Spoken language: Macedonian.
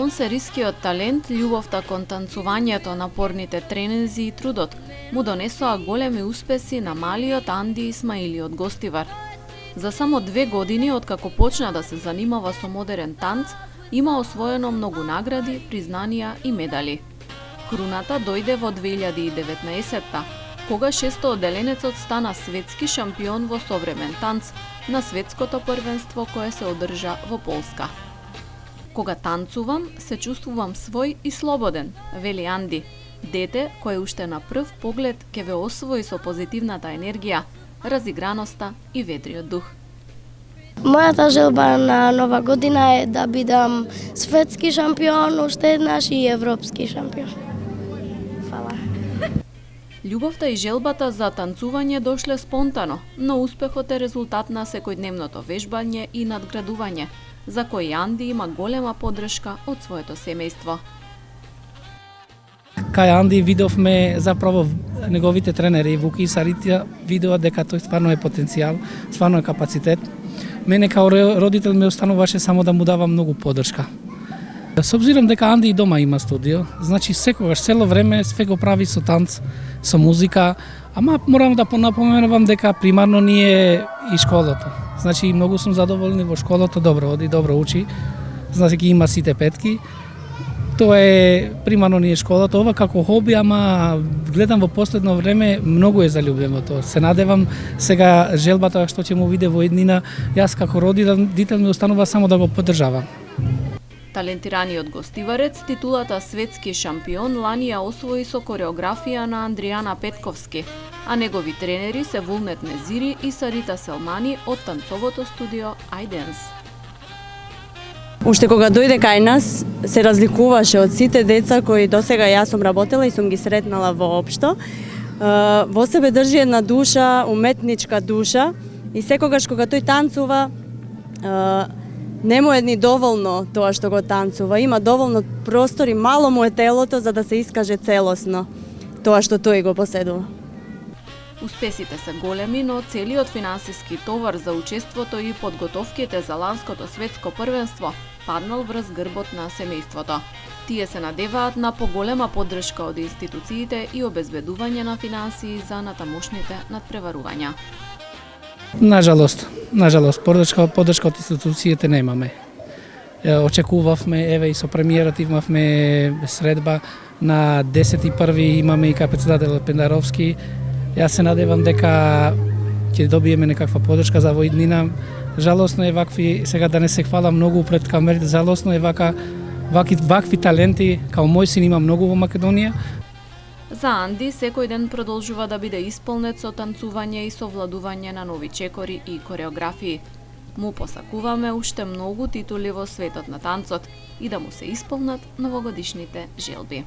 он серискиот талент, љубовта кон танцувањето, напорните тренинзи и трудот му донесоа големи успеси на малиот Анди Исмаили од Гостивар. За само 2 години откако почна да се занимава со модерен танц, има освоено многу награди, признанија и медали. Круната дојде во 2019-та, кога шестоодделенецот стана светски шампион во современ танц на светското првенство кое се одржа во Полска. Кога танцувам, се чувствувам свој и слободен, вели Анди, дете кое уште на прв поглед ќе ве освои со позитивната енергија, разиграноста и ведриот дух. Мојата желба на нова година е да бидам светски шампион, уште еднаш и европски шампион. Фала. Љубовта и желбата за танцување дошле спонтано, но успехот е резултат на секојдневното вежбање и надградување, за кој Анди има голема поддршка од своето семејство. Кај Анди видовме заправо неговите тренери Вуки и Саритја видоа дека тој стварно е потенцијал, стварно е капацитет. Мене као родител ме остануваше само да му давам многу поддршка. Со обзиром дека Анди и дома има студио, значи секогаш цело време све го прави со танц, со музика, ама морам да напоменувам дека примарно ни е и школото. Значи многу сум задоволен во школото, добро оди, добро учи, значи ги има сите петки. Тоа е примарно ни е школото, ова како хоби, ама гледам во последно време многу е заљубен во тоа. Се надевам сега желбата што ќе му виде во еднина, јас како родител ми останува само да го поддржавам. Талентираниот гостиварец титулата светски шампион лани ја освои со кореографија на Андријана Петковски, а негови тренери се Вулнет Незири и Сарита Селмани од танцовото студио iDance. Уште кога дојде кај нас, се разликуваше од сите деца кои досега јас сум работела и сум ги сретнала воопшто. Во себе држи една душа, уметничка душа и секогаш кога тој танцува, не му е ни доволно тоа што го танцува, има доволно простор и мало му е телото за да се искаже целосно тоа што тој го поседува. Успесите се големи, но целиот финансиски товар за учеството и подготовките за ланското светско првенство паднал врз грбот на семејството. Тие се надеваат на поголема поддршка од институциите и обезбедување на финансии за натамошните надпреварувања. Нажалост, поддршка од институциите немаме. Очекувавме, еве и со премиерот имавме средба на 10.1. имаме и капецитател Пендаровски. Јас се надевам дека ќе добиеме некаква поддршка за во иднина. Жалосно е вакви, сега да не се хвала многу пред камерите, жалосно е вакви таленти, као мој син има многу во Македонија. За Анди секој ден продолжува да биде исполнет со танцување и совладување на нови чекори и кореографии. Му посакуваме уште многу титули во светот на танцот и да му се исполнат новогодишните желби.